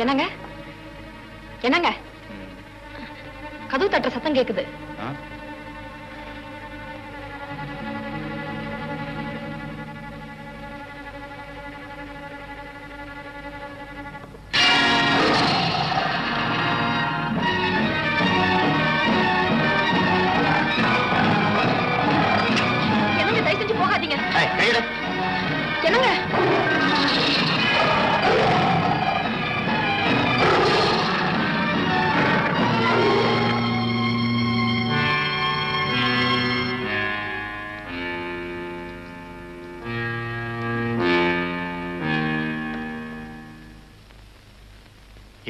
என்னங்க என்னங்க கதவு தட்டுற சத்தம் கேக்குது. என்னங்க தயவு செஞ்சு போகாதீங்க. என்னங்க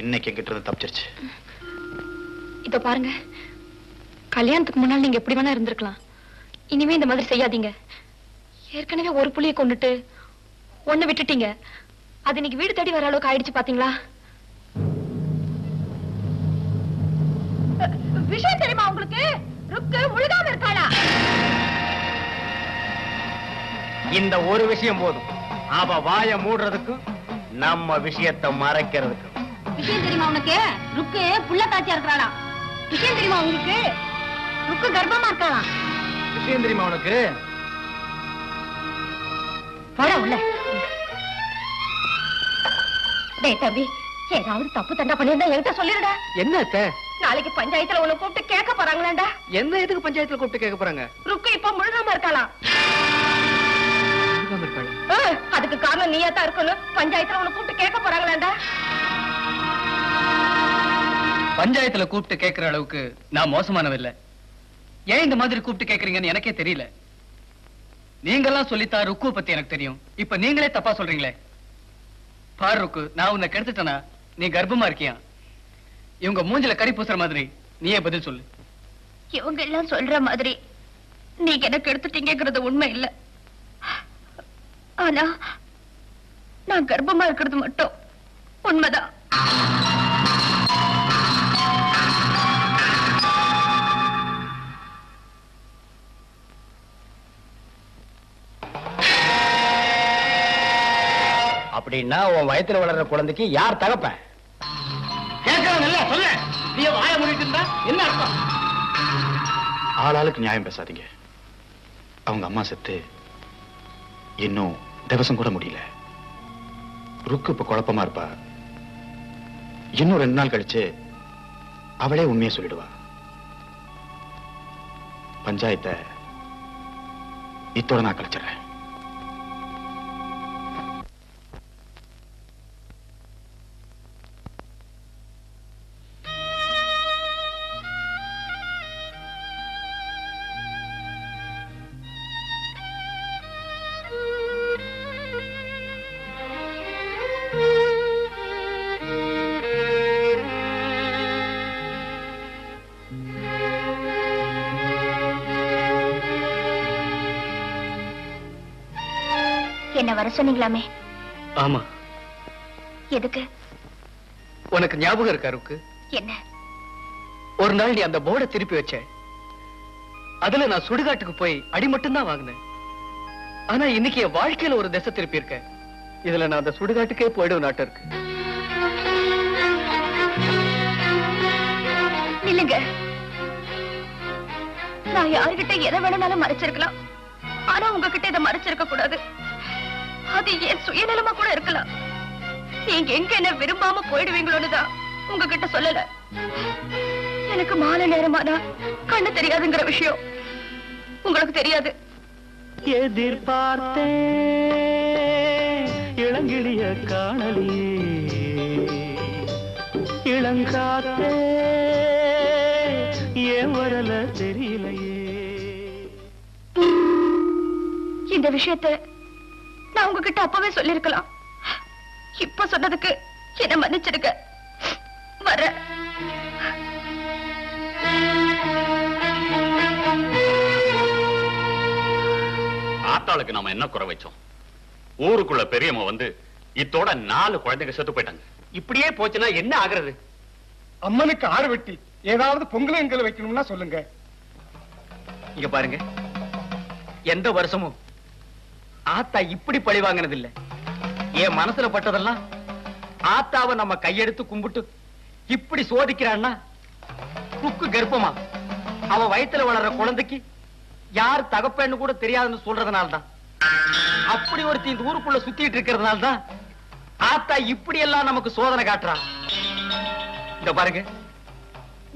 இன்னைக்கு எங்கிட்ட இருந்து தப்பிச்சிருச்சு. இதோ பாருங்க, கல்யாணத்துக்கு முன்னால் நீங்க எப்படி வேணா இருந்திருக்கலாம். இனிமே இந்த மாதிரி செய்யாதீங்க. ஏற்கனவே ஒரு புள்ளியை கொண்டுட்டு ஒண்ணு விட்டுட்டீங்க. அது இன்னைக்கு வீடு தேடி வர அளவுக்கு ஆயிடுச்சு பாத்தீங்களா? விஷயம் தெரியுமா உங்களுக்கு? ருக்கு முழுகாம இருக்காளா? இந்த ஒரு விஷயம் போதும் அவ வாய மூடுறதுக்கும் நம்ம விஷயத்தை மறைக்கிறதுக்கும். விஷயம் தெரியுமா உனக்கு? ருக்கு புள்ள தாச்சியா இருக்கிறாளா? விஷயம் தெரியுமா உங்களுக்கு? ருக்கு கர்ப்பமா இருக்காளா? விஷயம் தெரியுமா உனக்கு? போட உள்ள. டேய் தம்பி, ஏதாவது தப்பு தண்டா பண்ணிருந்தா என்கிட்ட சொல்லிருடா. என்ன நாளைக்கு பஞ்சாயத்துல உன்னை கூப்பிட்டு கேட்க போறாங்களாண்டா. என்ன எதுக்கு பஞ்சாயத்துல கூப்பிட்டு கேட்க போறாங்க? ருக்கு இப்ப முழுகாம இருக்கலாம். அதுக்கு காரணம் நீயா தான் இருக்கணும். பஞ்சாயத்துல உன்னை கூப்பிட்டு கேட்க போறாங்களாண்டா. பஞ்சாயத்துல கூப்பிட்டு கேட்கிற அளவுக்கு நான் மோசமானவில்லை. ஏன் இந்த மாதிரி கூப்பிட்டு கேட்கறீங்கன்னு எனக்கே தெரியல. நீங்கெல்லாம் சொல்லித்தா ருக்கு பத்தி எனக்கு தெரியும். இப்ப நீங்களே தப்பா சொல்றீங்களே. பாரு ருக்கு, நான் உன்னை கெடுத்துட்டேனா? நீ கர்ப்பமா இருக்கியா? இவங்க மூஞ்சில கறி பூசுற மாதிரி நீயே பதில் சொல்லு. இவங்க எல்லாம் சொல்ற மாதிரி நீங்க எனக்கு எடுத்துட்டீங்கிறது உண்மை இல்ல. ஆனா நான் கர்ப்பமா இருக்கிறது மட்டும் உண்மைதான். அப்படின்னா உன் வயத்துல வளர்ற குழந்தைக்கு யார் தகப்பன்? கேட்கறவங்க சொல்ல. நீ வாய மூடிட்டு இருந்தா என்ன அர்த்தம்? ஆளாளுக்கு நியாயம் பேசாதீங்க. அவங்க அம்மா செத்து இன்னும் திவசம் கூட முடியல. ருக்கு இப்ப குழப்பமா இருப்பா. இன்னும் 2 நாள் கழிச்சு அவளே உண்மையை சொல்லிடுவா. பஞ்சாயத்தை இத்தோட நான் கழிச்சிடுறேன். என்ன வர சொன்னீங்களாமே? ஆமா. எதுக்கு? உனக்கு ஞாபகம் இருக்கா ருக்கு? என்ன? ஒரு நாள் நீ அந்த போர்டை திருப்பி வச்ச. அதுல நான் சுடுகாட்டுக்கு போய் அடி மட்டும் தான் வாங்கினேன். ஆனா இன்னைக்கு என் வாழ்க்கையில ஒரு திசை திருப்பி இருக்க. இதுல நான் அந்த சுடுகாட்டுக்கே போயிடும் நாட்டம் இருக்கு. நில்லுங்க. நான் யாருகிட்ட எதை வேணும்னாலும் மறைச்சிருக்கலாம். ஆனா உங்ககிட்ட இதை மறைச்சிருக்க கூடாது. அது என் சுயநலமா கூட இருக்கலாம். நீங்க எங்க என்ன விரும்பாம போயிடுவீங்களோன்னு தான் உங்ககிட்ட சொல்லல. எனக்கு மாலை நேரமானா கண்ணு தெரியாதுங்கிற விஷயம் உங்களுக்கு தெரியாது. எதிர்பார்த்தே இளங்கிளிய காணலியே, இளங்காத்தே ஏன் வரல தெரியலையே. இந்த விஷயத்தை நான் உங்ககிட்ட அப்பவே சொல்லிருக்கலாம். இப்ப சொன்னதுக்கு என்ன மன்னிச்சிடுங்க. வர ஆத்தாளுக்கு நாம என்ன குறை வச்சோம்? ஊருக்குள்ள பெரியம்மா வந்து இத்தோட 4 குழந்தைங்க செத்து போயிட்டாங்க. இப்படியே போச்சுன்னா என்ன ஆகுறது? அம்மனுக்கு ஆறு வெட்டி ஏதாவது பொங்கல் வைக்கணும்னா சொல்லுங்க. இங்க பாருங்க, எந்த வருஷமும் ஆத்தா இப்படி பழி வாங்கினது இல்ல. என் மனசுல பட்டதெல்லாம் ஆத்தாவை நம்ம கையெடுத்து கும்பிட்டு இப்படி சோதிக்கிறான்னா ருக்கு கர்ப்பமா அவ வயித்துல வளர்ற குழந்தைக்கு யார் தகப்பன்னு கூட தெரியாதுன்னு சொல்றதுனால்தான் அப்படி ஒருத்தி இந்த ஊருக்குள்ள சுத்திட்டு இருக்கிறதுனால்தான் ஆத்தா இப்படி எல்லாம் நமக்கு சோதனை காட்டுறான். இந்த பாருங்க,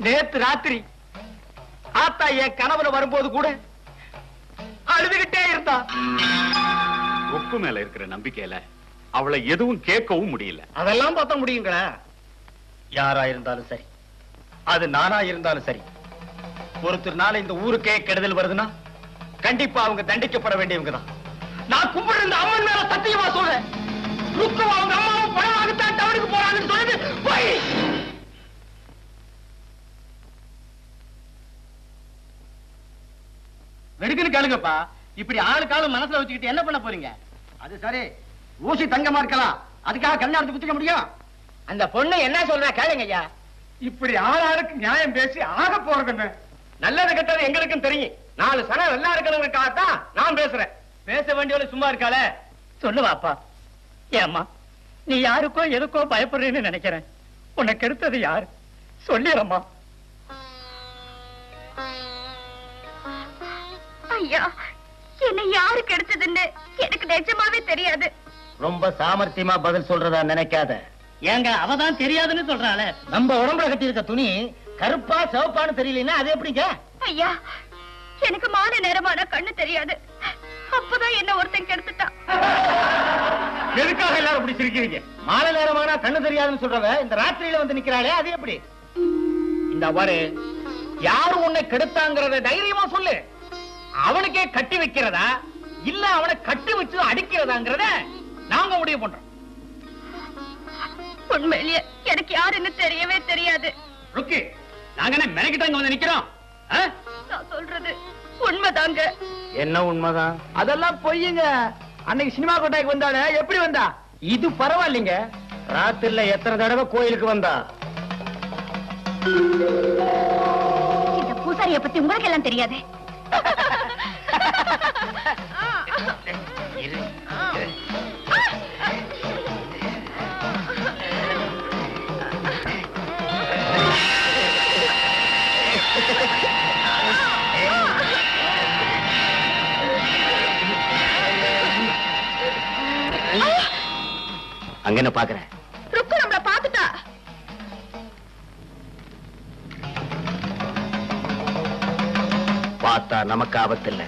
நேத்து ராத்திரி ஆத்தா என் கனவுல வரும்போது கூட அழுதுகிட்டே இருந்தா. ருக்கு மேல இருக்கிற நம்பிக்கையில அவளை எதுவும் கேட்கவும் முடியல. அதெல்லாம் பார்த்த முடியுங்களா? யாரா இருந்தாலும் சரி, அது நானா இருந்தாலும் சரி, ஒருத்தர்னால இந்த ஊருக்கே கெடுதல் வருதுன்னா கண்டிப்பா அவங்க தண்டிக்கப்பட வேண்டியவங்க தான். நான் கும்பிட்டு இருந்த அம்மன் மேல சத்தியமா சொல்றேன், ருக்கு அவங்க அம்மாவும் பணமாகத்தான் டவுனுக்கு போறாங்கன்னு சொல்லுது. போய் வெடுக்குன்னு கேளுங்கப்பா. இப்படி ஆளுக்காலும் மனசுல வச்சுக்கிட்டு என்ன பண்ண போறீங்க? அது சரி, ஊசி தங்கமா இருக்கலாம், அதுக்காக கல்யாணத்தை குத்திக்க முடியும்? அந்த பொண்ணு என்ன சொல்றா கேளுங்க ஐயா. இப்படி ஆளாருக்கு நியாயம் பேசி ஆக போறது நல்லது கெட்டது எங்களுக்கும் தெரியும். 4 சனம் நல்லா இருக்கணுங்கிறதுக்காகத்தான் நான் பேசுறேன். பேச வேண்டியவள சும்மா இருக்காள. சொல்லுவாப்பா. ஏம்மா, நீ யாருக்கோ எதுக்கோ பயப்படுறேன்னு நினைக்கிறேன். உனக்கு எடுத்தது யாரு சொல்லிடம்மா. ஐயா, என்ன யாருக்கு எடுத்ததுன்னு எனக்கு நிஜமாவே தெரியாது. ரொம்ப சாமர்த்தியமா பதில் சொல்றதா நினைக்காத. ஏங்க, அவதான் தெரியாதுன்னு சொல்றாளே. நம்ம உடம்புல கட்டி இருக்க துணி கருப்பா சிவப்பான்னு தெரியலன்னா அது எப்படிங்க? ஐயா, எனக்கு மாலை நேரமான கண்ணு தெரியாது. அப்பதான் என்ன ஒருத்தன் கெடுத்துட்டான். எதுக்காக எல்லாரும் இப்படி சிரிக்கிறீங்க? மாலை நேரமானா கண்ணு தெரியாதுன்னு சொல்றவ இந்த ராத்திரியில வந்து நிக்கிறாளே, அது எப்படி? இந்த பாரு, யாரு உன்னை கெடுத்தாங்கிறத தைரியமா சொல்லு. அவனுக்கே கட்டி வைக்கிறதா இல்ல அவனை கட்டி வச்சு அடிக்கிறதாங்கிறத நாங்க முடிவு பண்றோம். உண்மையிலேயே எனக்கு யாருன்னு தெரியவே தெரியாது. ருக்கு, நாங்க என்ன மெனக்கிட்டாங்க வந்து நிக்கிறோம்? நான் சொல்றது உண்மைதாங்க. என்ன உண்மைதான்? அதெல்லாம் பொய்யுங்க. அன்னைக்கு சினிமா கொட்டாய்க்கு வந்தானே, எப்படி வந்தா? இது பரவாயில்லைங்க, ராத்திரில எத்தனை தடவை கோயிலுக்கு வந்தா? இந்த பூசாரிய பத்தி உங்களுக்கு எல்லாம் தெரியாது. அங்க என்ன பாக்குற? ருக்கு நம்மள பாத்துட்டா. பார்த்தா நமக்கு ஆபத்து இல்ல.